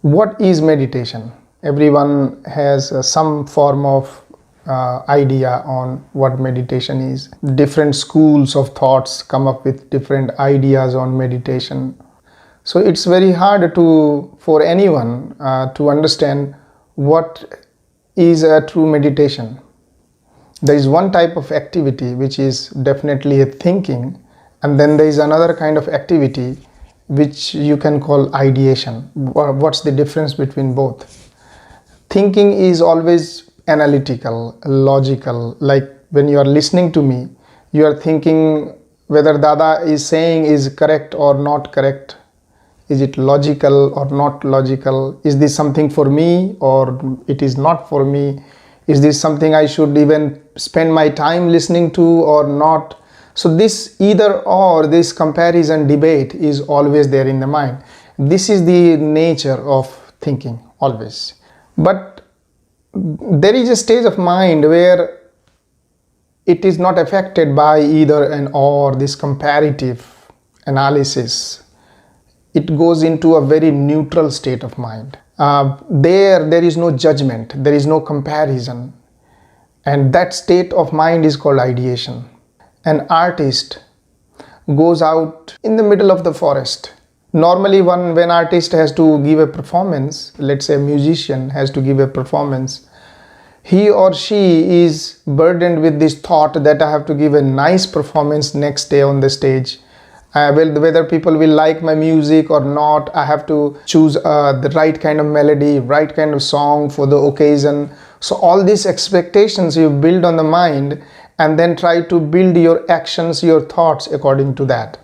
What is meditation? Everyone has some form of idea on what meditation is. Different schools of thoughts come up with different ideas on meditation. So it's very hard for anyone to understand what is a true meditation. There is one type of activity which is definitely a thinking, and then there is another kind of activity which you can call ideation. What's the difference between both? Thinking is always analytical, logical. Like when you are listening to me, you are thinking whether Dada is saying is correct or not correct. Is it logical or not logical? Is this something for me or it is not for me? Is this something I should even spend my time listening to or not? So this either or, this comparison debate is always there in the mind. This is the nature of thinking, always. But there is a stage of mind where it is not affected by either and or, this comparative analysis. It goes into a very neutral state of mind. There is no judgment, there is no comparison, and that state of mind is called ideation. An artist goes out in the middle of the forest. Normally when artist has to give a performance, let's say a musician has to give a performance, he or she is burdened with this thought that I have to give a nice performance next day on the stage. Whether people will like my music or not, I have to choose the right kind of melody, right kind of song for the occasion. So all these expectations you build on the mind and then try to build your actions, your thoughts according to that.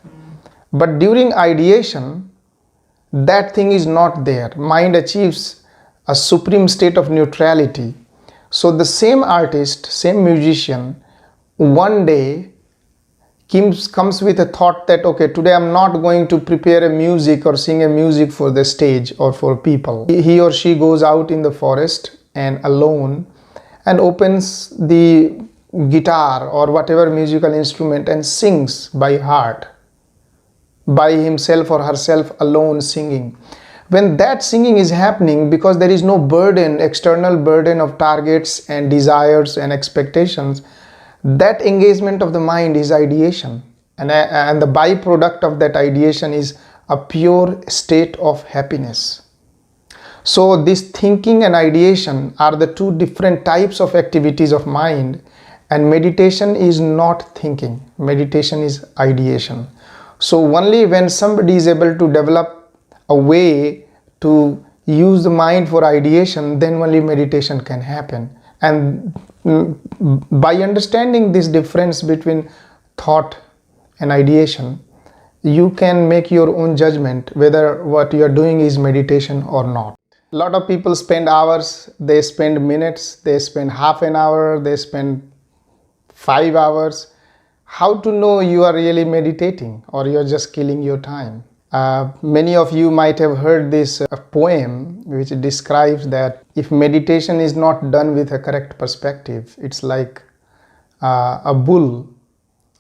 But during ideation, that thing is not there. Mind achieves a supreme state of neutrality. So the same artist, same musician, one day comes with a thought that, okay, today I'm not going to prepare a music or sing a music for the stage or for people. He or she goes out in the forest and alone and opens the guitar or whatever musical instrument and sings by heart, by himself or herself alone singing. When that singing is happening, because there is no burden, external burden of targets and desires and expectations, that engagement of the mind is ideation, and the byproduct of that ideation is a pure state of happiness. So this thinking and ideation are the two different types of activities of mind, and meditation is not thinking, meditation is ideation. So only when somebody is able to develop a way to use the mind for ideation, then only meditation can happen. And by understanding this difference between thought and ideation, you can make your own judgment whether what you are doing is meditation or not. A lot of people spend hours, they spend minutes, they spend half an hour, they spend 5 hours. How to know you are really meditating or you are just killing your time? Many of you might have heard this poem which describes that if meditation is not done with a correct perspective, it's like a bull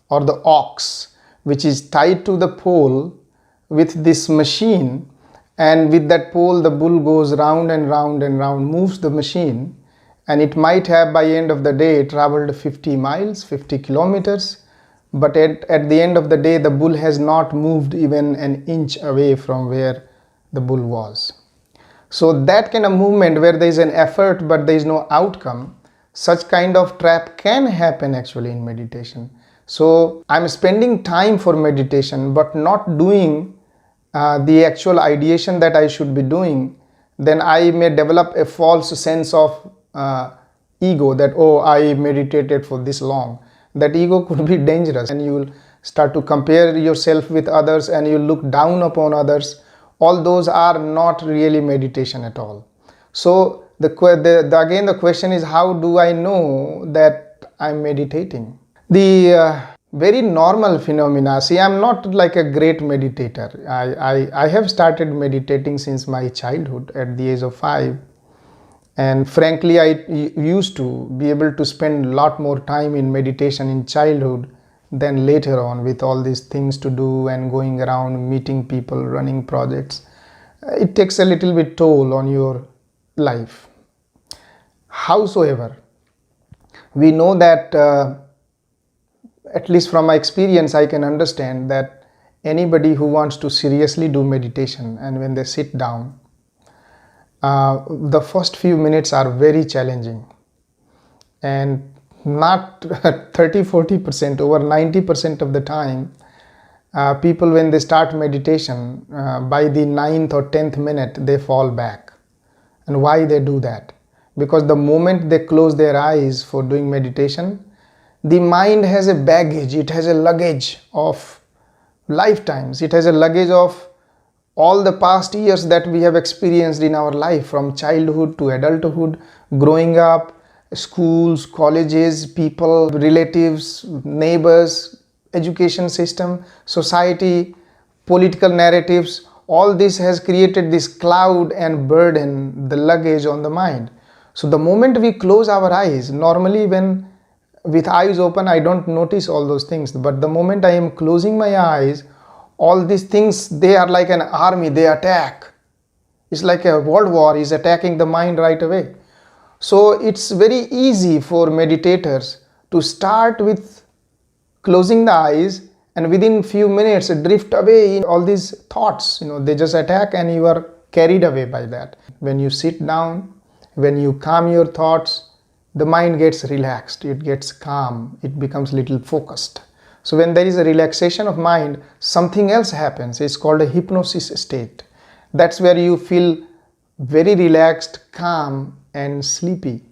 or the ox which is tied to the pole with this machine, and with that pole the bull goes round and round and round, moves the machine, and it might have by end of the day traveled 50 miles, 50 kilometers. But at the end of the day, the bull has not moved even an inch away from where the bull was. So that kind of movement where there is an effort but there is no outcome, such kind of trap can happen actually in meditation. So I'm spending time for meditation but not doing the actual ideation that I should be doing, then I may develop a false sense of ego that, oh, I meditated for this long. That ego could be dangerous, and you will start to compare yourself with others and you look down upon others. All those are not really meditation at all. So again the question is, how do I know that I'm meditating? The very normal phenomena, see, I'm not like a great meditator. I have started meditating since my childhood at the age of 5. And frankly, I used to be able to spend a lot more time in meditation in childhood than later on, with all these things to do and going around meeting people, running projects. it takes a little bit toll on your life. Howsoever, we know that at least from my experience, I can understand that anybody who wants to seriously do meditation, and when they sit down, the first few minutes are very challenging, and not 30-40%, over 90% of the time, people, when they start meditation, by the 9th or 10th minute they fall back. And why they do that? Because the moment they close their eyes for doing meditation, the mind has a baggage, it has a luggage of lifetimes, it has a luggage of all the past years that we have experienced in our life, from childhood to adulthood, growing up, schools, colleges, people, relatives, neighbors, education system, society, political narratives. All this has created this cloud and burden, the luggage on the mind. So the moment we close our eyes, normally when with eyes open I don't notice all those things, but the moment I am closing my eyes, all these things, they are like an army, they attack. It's like a world war is attacking the mind right away. So it's very easy for meditators to start with closing the eyes, and within few minutes drift away in all these thoughts. They just attack and you are carried away by that. When you sit down, when you calm your thoughts, the mind gets relaxed, it gets calm, it becomes little focused. So when there is a relaxation of mind, something else happens. It's called a hypnosis state. That's where you feel very relaxed, calm and sleepy.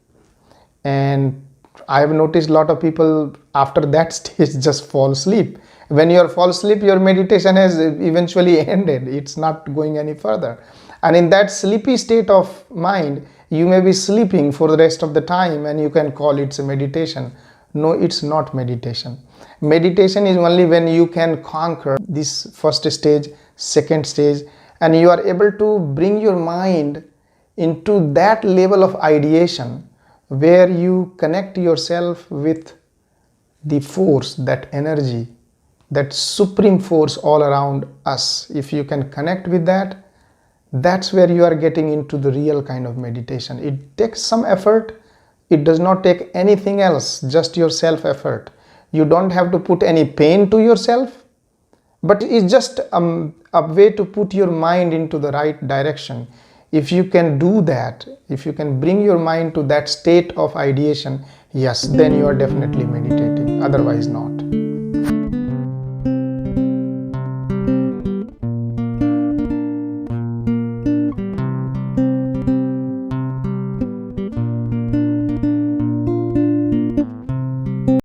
And I have noticed a lot of people after that stage just fall asleep. When you fall asleep, your meditation has eventually ended. It's not going any further. And in that sleepy state of mind, you may be sleeping for the rest of the time and you can call it a meditation. No, it's not meditation. Meditation is only when you can conquer this first stage, second stage, and you are able to bring your mind into that level of ideation where you connect yourself with the force, that energy, that supreme force all around us. If you can connect with that, that's where you are getting into the real kind of meditation. It takes some effort. It does not take anything else, just your self effort. You don't have to put any pain to yourself, but it's just a way to put your mind into the right direction. If you can do that, if you can bring your mind to that state of ideation, yes, then you are definitely meditating, otherwise not.